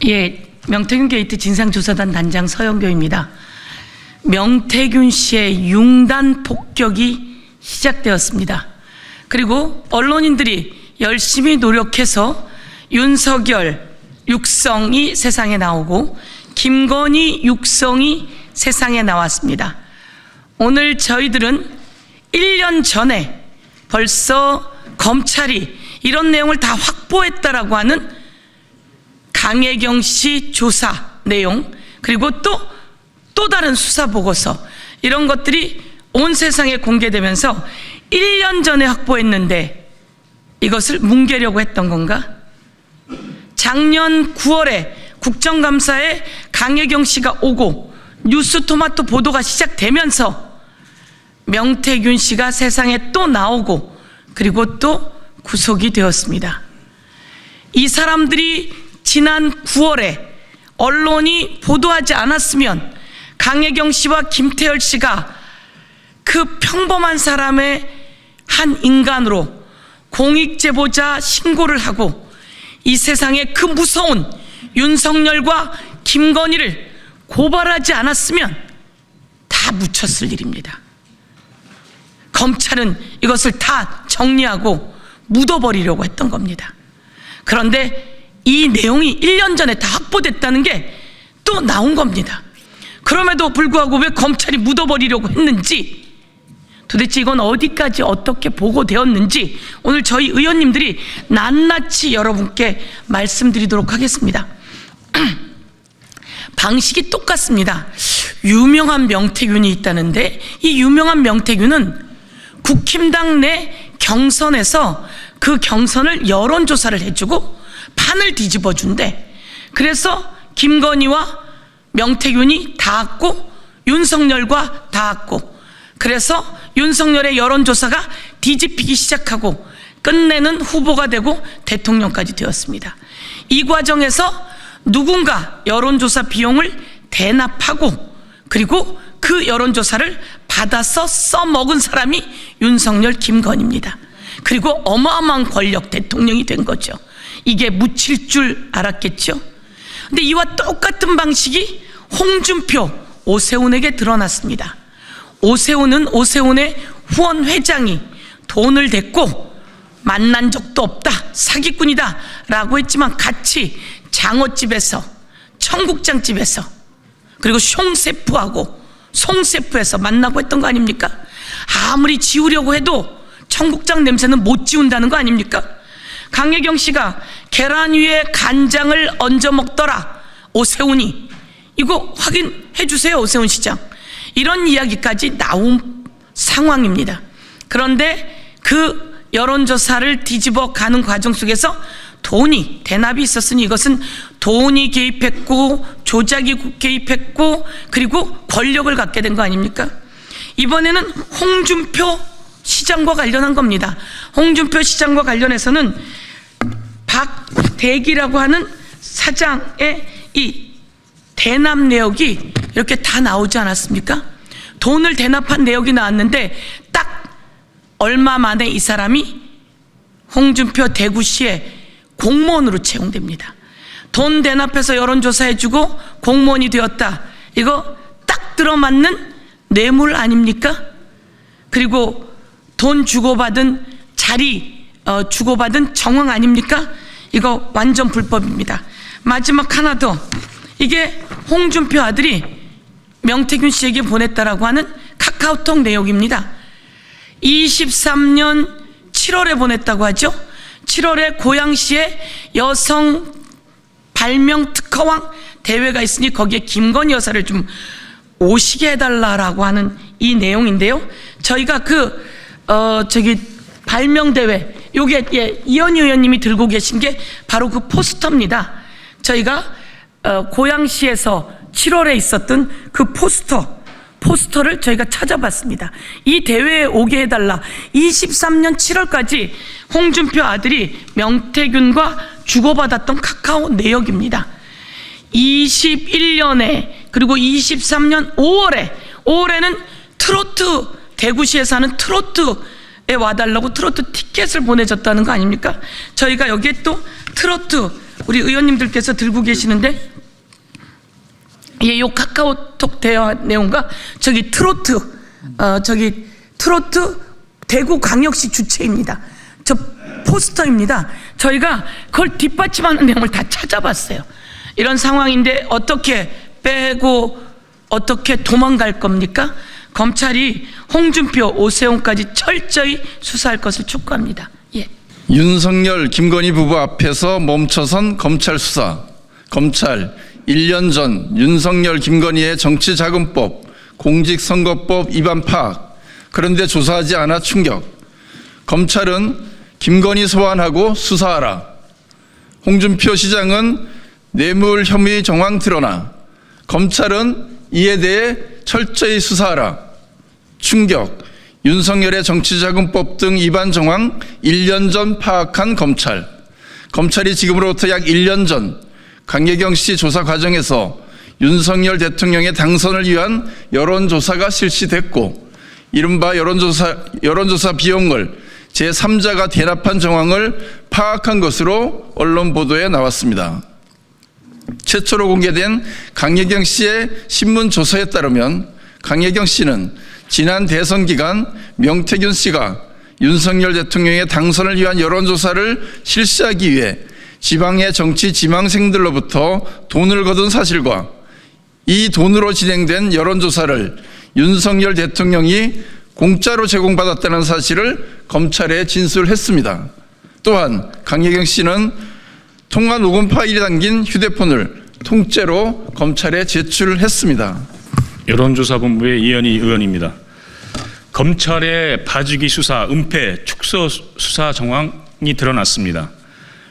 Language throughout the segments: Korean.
예, 명태균 게이트 진상조사단 단장 서영교입니다. 명태균 씨의 융단 폭격이 시작되었습니다. 그리고 언론인들이 열심히 노력해서 윤석열 육성이 세상에 나오고 김건희 육성이 세상에 나왔습니다. 오늘 저희들은 1년 전에 벌써 검찰이 이런 내용을 다 확보했다라고 하는 강혜경 씨 조사 내용, 그리고 또 다른 수사 보고서, 이런 것들이 온 세상에 공개되면서 1년 전에 확보했는데 이것을 뭉개려고 했던 건가? 작년 9월에 국정감사에 강혜경 씨가 오고 뉴스토마토 보도가 시작되면서 명태균 씨가 세상에 또 나오고 그리고 또 구속이 되었습니다. 이 사람들이 지난 9월에 언론이 보도하지 않았으면 강혜경 씨와 김태열 씨가 그 평범한 사람의 한 인간으로 공익제보자 신고를 하고 이 세상에 그 무서운 윤석열과 김건희를 고발하지 않았으면 다 묻혔을 일입니다. 검찰은 이것을 다 정리하고 묻어버리려고 했던 겁니다. 그런데 이 내용이 1년 전에 다 확보됐다는 게 또 나온 겁니다. 그럼에도 불구하고 왜 검찰이 묻어버리려고 했는지, 도대체 이건 어디까지 어떻게 보고되었는지 오늘 저희 의원님들이 낱낱이 여러분께 말씀드리도록 하겠습니다. 방식이 똑같습니다. 유명한 명태균이 있다는데 이 유명한 명태균은 국힘당 내 경선에서 그 경선을 여론조사를 해주고 판을 뒤집어 준대. 그래서 김건희와 명태균이 닿았고 윤석열과 닿았고, 그래서 윤석열의 여론조사가 뒤집히기 시작하고 끝내는 후보가 되고 대통령까지 되었습니다. 이 과정에서 누군가 여론조사 비용을 대납하고 그리고 그 여론조사를 받아서 써먹은 사람이 윤석열, 김건희입니다. 그리고 어마어마한 권력 대통령이 된 거죠. 이게 묻힐 줄 알았겠죠. 근데 이와 똑같은 방식이 홍준표, 오세훈에게 드러났습니다. 오세훈은 오세훈의 후원 회장이 돈을 댔고 만난 적도 없다, 사기꾼이다 라고 했지만 같이 장어집에서, 청국장집에서, 그리고 숑세프하고 송세프에서 만나고 했던 거 아닙니까? 아무리 지우려고 해도 청국장 냄새는 못 지운다는 거 아닙니까? 강혜경 씨가 계란 위에 간장을 얹어 먹더라, 오세훈이. 이거 확인해 주세요, 오세훈 시장. 이런 이야기까지 나온 상황입니다. 그런데 그 여론조사를 뒤집어 가는 과정 속에서 돈이, 대납이 있었으니 이것은 돈이 개입했고 조작이 개입했고 그리고 권력을 갖게 된 거 아닙니까? 이번에는 홍준표 시장과 관련한 겁니다. 홍준표 시장과 관련해서는 박대기라고 하는 사장의 이 대납 내역이 이렇게 다 나오지 않았습니까? 돈을 대납한 내역이 나왔는데 딱 얼마 만에 이 사람이 홍준표 대구시의 공무원으로 채용됩니다. 돈 대납해서 여론조사해주고 공무원이 되었다. 이거 딱 들어맞는 뇌물 아닙니까? 그리고 돈 주고받은 자리 주고받은 정황 아닙니까? 이거 완전 불법입니다. 마지막 하나 더, 이게 홍준표 아들이 명태균 씨에게 보냈다라고 하는 카카오톡 내용입니다. 23년 7월에 보냈다고 하죠. 7월에 고양시에 여성 발명 특허왕 대회가 있으니 거기에 김건희 여사를 좀 오시게 해달라라고 하는 이 내용인데요. 저희가 발명 대회, 요게 이현희 의원님이 들고 계신 게 바로 그 포스터입니다. 저희가 고양시에서 7월에 있었던 그 포스터를 저희가 찾아봤습니다. 이 대회에 오게 해달라. 23년 7월까지 홍준표 아들이 명태균과 주고받았던 카카오 내역입니다. 21년에 그리고 23년 5월에는 트로트, 대구시에서 하는 트로트에 와달라고 트로트 티켓을 보내줬다는 거 아닙니까? 저희가 여기에 또 트로트 우리 의원님들께서 들고 계시는데, 예, 요 카카오톡 대화 내용과 저기 트로트 대구광역시 주최입니다. 저 포스터입니다. 저희가 그걸 뒷받침하는 내용을 다 찾아봤어요. 이런 상황인데 어떻게 빼고 어떻게 도망갈 겁니까? 검찰이 홍준표, 오세훈까지 철저히 수사할 것을 촉구합니다. 예. 윤석열, 김건희 부부 앞에서 멈춰선 검찰 수사. 검찰 1년 전 윤석열, 김건희의 정치자금법, 공직선거법 위반 파악. 그런데 조사하지 않아 충격. 검찰은 김건희 소환하고 수사하라. 홍준표 시장은 뇌물 혐의 정황 드러나. 검찰은 이에 대해 철저히 수사하라. 충격. 윤석열의 정치자금법 등 위반 정황 1년 전 파악한 검찰. 검찰이 지금으로부터 약 1년 전 강예경 씨 조사 과정에서 윤석열 대통령의 당선을 위한 여론조사가 실시됐고, 이른바 여론조사 비용을 제3자가 대납한 정황을 파악한 것으로 언론 보도에 나왔습니다. 최초로 공개된 강예경 씨의 신문 조서에 따르면 강예경 씨는 지난 대선 기간 명태균 씨가 윤석열 대통령의 당선을 위한 여론조사를 실시하기 위해 지방의 정치 지망생들로부터 돈을 거둔 사실과 이 돈으로 진행된 여론조사를 윤석열 대통령이 공짜로 제공받았다는 사실을 검찰에 진술했습니다. 또한 강예경 씨는 통화 녹음 파일이 담긴 휴대폰을 통째로 검찰에 제출했습니다. 여론조사본부의 이현희 의원입니다. 검찰의 봐주기 수사, 은폐, 축소 수사 정황이 드러났습니다.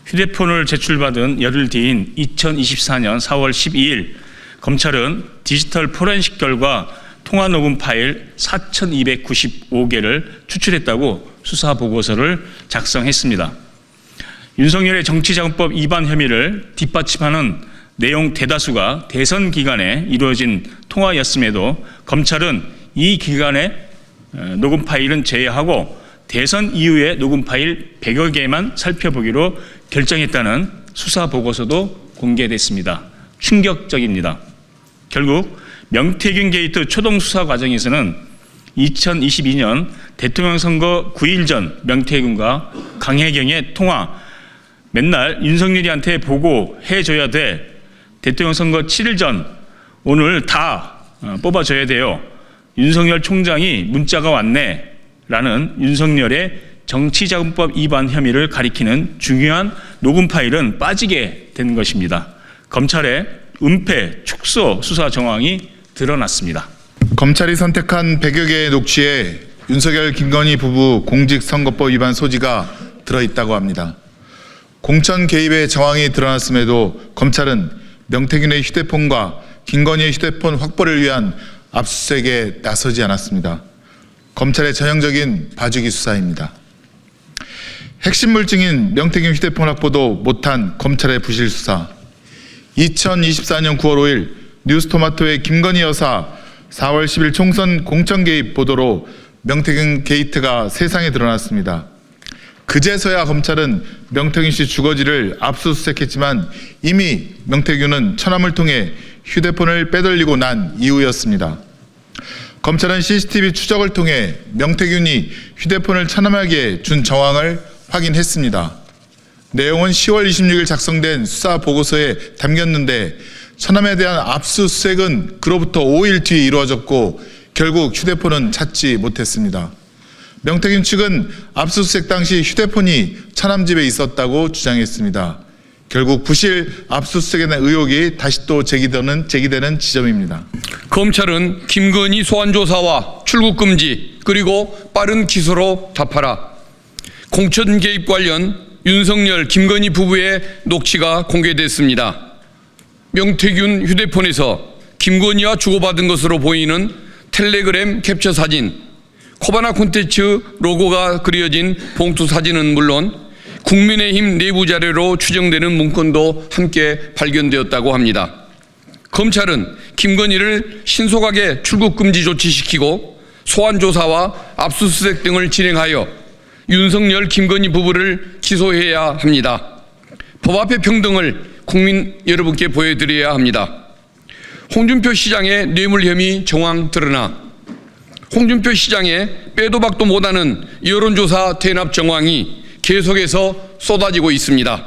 휴대폰을 제출받은 열흘 뒤인 2024년 4월 12일 검찰은 디지털 포렌식 결과 통화 녹음 파일 4,295개를 추출했다고 수사 보고서를 작성했습니다. 윤석열의 정치자금법 위반 혐의를 뒷받침하는 내용 대다수가 대선 기간에 이루어진 통화였음에도 검찰은 이 기간에 녹음 파일은 제외하고 대선 이후의 녹음 파일 100여 개만 살펴보기로 결정했다는 수사 보고서도 공개됐습니다. 충격적입니다. 결국 명태균 게이트 초동 수사 과정에서는 2022년 대통령 선거 9일 전 명태균과 강혜경의 통화, 맨날 윤석열이한테 보고해줘야 돼, 대통령 선거 7일 전 오늘 다 뽑아줘야 돼요, 윤석열 총장이 문자가 왔네 라는 윤석열의 정치자금법 위반 혐의를 가리키는 중요한 녹음 파일은 빠지게 된 것입니다. 검찰의 은폐, 축소 수사 정황이 드러났습니다. 검찰이 선택한 100여 개의 녹취에 윤석열, 김건희 부부 공직선거법 위반 소지가 들어있다고 합니다. 공천 개입의 정황이 드러났음에도 검찰은 명태균의 휴대폰과 김건희의 휴대폰 확보를 위한 압수수색에 나서지 않았습니다. 검찰의 전형적인 봐주기 수사입니다. 핵심 물증인 명태균 휴대폰 확보도 못한 검찰의 부실 수사. 2024년 9월 5일 뉴스토마토의 김건희 여사 4월 10일 총선 공천 개입 보도로 명태균 게이트가 세상에 드러났습니다. 그제서야 검찰은 명태균 씨 주거지를 압수수색했지만 이미 명태균은 처남을 통해 휴대폰을 빼돌리고 난 이후였습니다. 검찰은 CCTV 추적을 통해 명태균이 휴대폰을 처남에게 준 정황을 확인했습니다. 내용은 10월 26일 작성된 수사 보고서에 담겼는데 처남에 대한 압수수색은 그로부터 5일 뒤에 이루어졌고 결국 휴대폰은 찾지 못했습니다. 명태균 측은 압수수색 당시 휴대폰이 처남 집에 있었다고 주장했습니다. 결국 부실 압수수색에 대한 의혹이 다시 또 제기되는 지점입니다. 검찰은 김건희 소환조사와 출국금지 그리고 빠른 기소로 답하라. 공천 개입 관련 윤석열, 김건희 부부의 녹취가 공개됐습니다. 명태균 휴대폰에서 김건희와 주고받은 것으로 보이는 텔레그램 캡처 사진, 코바나 콘텐츠 로고가 그려진 봉투 사진은 물론 국민의힘 내부 자료로 추정되는 문건도 함께 발견되었다고 합니다. 검찰은 김건희를 신속하게 출국 금지 조치시키고 소환 조사와 압수수색 등을 진행하여 윤석열, 김건희 부부를 기소해야 합니다. 법 앞의 평등을 국민 여러분께 보여드려야 합니다. 홍준표 시장의 뇌물 혐의 정황 드러나 홍준표 시장의 빼도 박도 못하는 여론조사 대납 정황이 계속해서 쏟아지고 있습니다.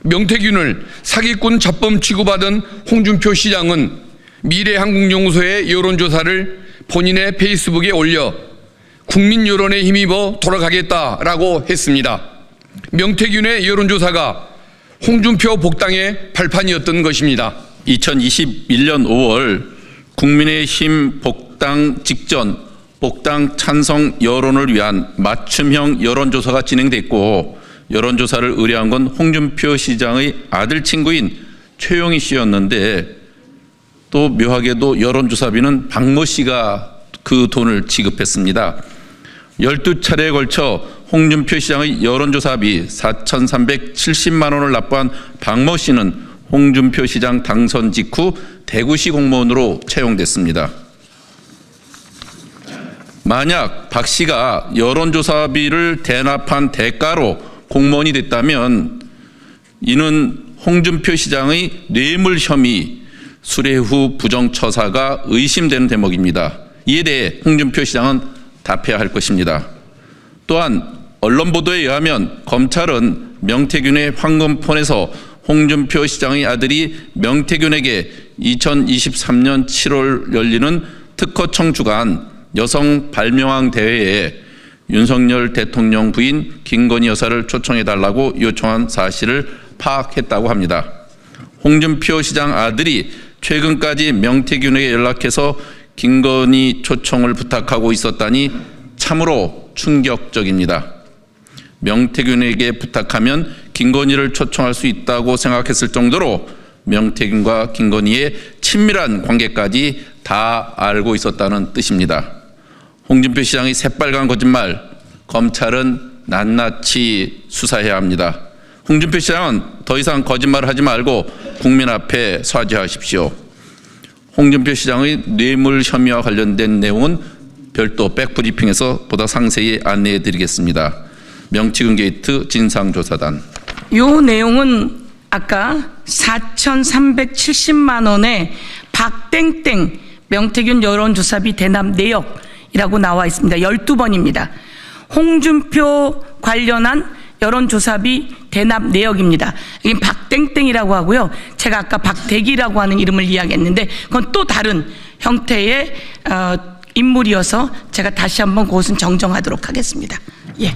명태균을 사기꾼 잡범 취급하던 홍준표 시장은 미래한국연구소의 여론조사를 본인의 페이스북에 올려 국민 여론에 힘입어 돌아가겠다라고 했습니다. 명태균의 여론조사가 홍준표 복당의 발판이었던 것입니다. 2021년 5월 국민의힘 복당 직전 복당 찬성 여론을 위한 맞춤형 여론조사가 진행됐고 여론조사를 의뢰한 건 홍준표 시장의 아들 친구인 최용희 씨였는데 또 묘하게도 여론조사비는 박모 씨가 그 돈을 지급했습니다. 12차례에 걸쳐 홍준표 시장의 여론조사비 4,370만 원을 납부한 박모 씨는 홍준표 시장 당선 직후 대구시 공무원으로 채용됐습니다. 만약 박 씨가 여론조사비를 대납한 대가로 공무원이 됐다면 이는 홍준표 시장의 뇌물 혐의 수뢰 후 부정처사가 의심되는 대목입니다. 이에 대해 홍준표 시장은 답해야 할 것입니다. 또한 언론 보도에 의하면 검찰은 명태균의 황금폰에서 홍준표 시장의 아들이 명태균에게 2023년 7월 열리는 특허청 주관 여성 발명왕 대회에 윤석열 대통령 부인 김건희 여사를 초청해달라고 요청한 사실을 파악했다고 합니다. 홍준표 시장 아들이 최근까지 명태균에게 연락해서 김건희 초청을 부탁하고 있었다니 참으로 충격적입니다. 명태균에게 부탁하면 김건희를 초청할 수 있다고 생각했을 정도로 명태균과 김건희의 친밀한 관계까지 다 알고 있었다는 뜻입니다. 홍준표 시장의 새빨간 거짓말, 검찰은 낱낱이 수사해야 합니다. 홍준표 시장은 더 이상 거짓말을 하지 말고 국민 앞에 사죄하십시오. 홍준표 시장의 뇌물 혐의와 관련된 내용은 별도 백브리핑에서 보다 상세히 안내해 드리겠습니다. 명태균 게이트 진상조사단. 요 내용은 아까 4,370만 원의 박땡땡 명태균 여론조사비 대납 내역이라고 나와 있습니다. 12번입니다. 홍준표 관련한 여론조사비 대납 내역입니다. 이게 박땡땡이라고 하고요. 제가 아까 박대기라고 하는 이름을 이야기했는데 그건 또 다른 형태의 인물이어서 제가 다시 한번 그것은 정정하도록 하겠습니다. 예.